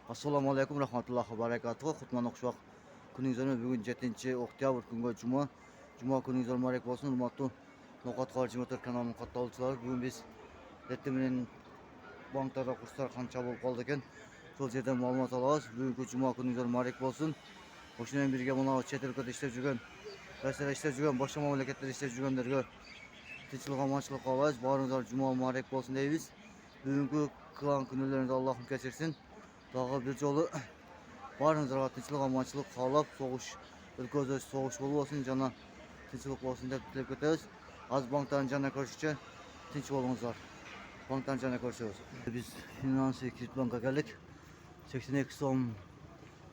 Assalomu alaykum rahmatullohi va barakatuh. Xutman Oqshoq kuningizni bugun 7-oktyabr kunga juma kuningiz muborak bo'lsin. Hurmatli No'qat xorijiy motor kanalining qatnashchilari, bugun biz ertamen banklarda kurslar qancha bo'lib qoldi ekan, shu yerdan ma'lumot olamiz. Bugungi juma kuningiz muborak bo'lsin. O'shaning birga mana chet elda ishlab yurgan, Rossiyada ishlab yurgan, boshqa mamlakatlarda ishlab yurganlarga tinchlik omonchilik qilamiz. Baringizlar juma muborak bo'lsin deymiz. Bugungi qilgan kunlaringizni Allohim kechirsin. Daha bir yolu baringizlarga tinchlik omonchilik xohlab, ülkemizde soğuş bo'lsin, jana tinchlik bo'lsin deb tilab ketamiz. Az bankdan jana ko'rishcha tinch bo'lingizlar. Bankdan jana ko'rishamiz. Biz Finansiy Kredit Bank'a geldik. 82 so'm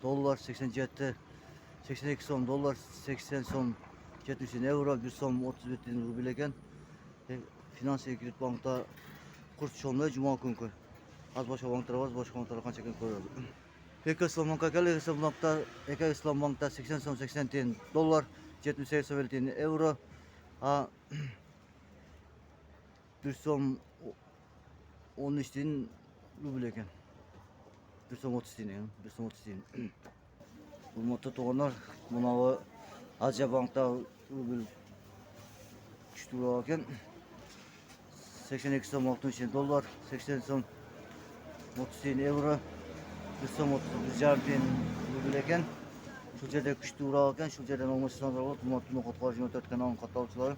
dollar, 82 so'm dollar, 80 so'm 70 euro, 1 so'm 37 ruble ekan. Finansiy Kredit Bank'ta kurs şonda cuma günü. Az başka banklar var, başka banklar qancha kun ko'ramiz. Eka İslam Bank'a geldik. Eka İslam Bank'ta 80 so'm 80 tiyin dollar, 78 so'm 50 tiyin euro. Ha 1 so'm 13 tiyin ruble ekan. 1 so'm 30 tiyin, 1 so'm 30 tiyin. Hurmatli to'g'onlar, mana Aziya Bank'ta ruble kuchliroq ekan. 82 so'm 60 tiyin dollar, 80 so'm 30 tiyin euro, 1 so'm 30 tiyin ruble ekan. Şu yerda kuchliroq ekan, shu yerdan olmashsanlar bo'ladi. Hurmatli No'qat xorijiy motor kanalining qatnashchilari.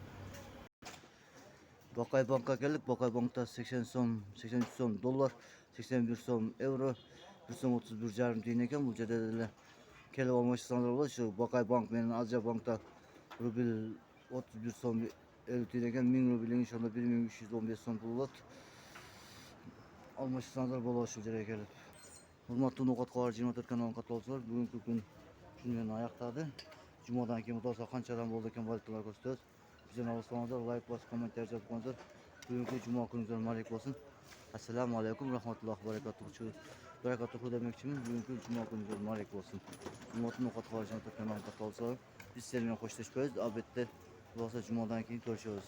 Bakay Bank'a geldik. Bakay Bank'ta 80 so'm, 83 so'm dollar, 81 so'm euro, 1 so'm 31,5 tiyin ekan. Bu yerda kelib olmashsanlar bo'ladi. Shu Bakay Bank bilan Aziya Bank'ta ruble 31 so'm 50 tiyin ekan. 1000 rublening inshaalloh 1315 so'm puli bo'ladi. Almashsanlar bo'ladi shu yerga kelib. Hurmatli No'qat xorijiy motor kanalining qatnashchilari, bugungi kun shundan oyoqladi. Jumadan keyin xudo xohlasa qanchadan bo'ldi ekan valyutalar ko'rsatamiz. Bizdan olsanizlar, like bosib, kommentar yozib qo'yinglar. Bugungi juma kuningiz muborak bo'lsin. Assalomu alaykum rahmatullohi va barakatuh. Barakatuh demoqchiman. Bugungi juma kuningiz muborak bo'lsin. Hurmatli No'qat xorijiy motor kanalining qatnashchilari, biz sizlar bilan xo'shlashib qo'yamiz. Albatta, xudo xohlasa jumadan keyin ko'rishamiz.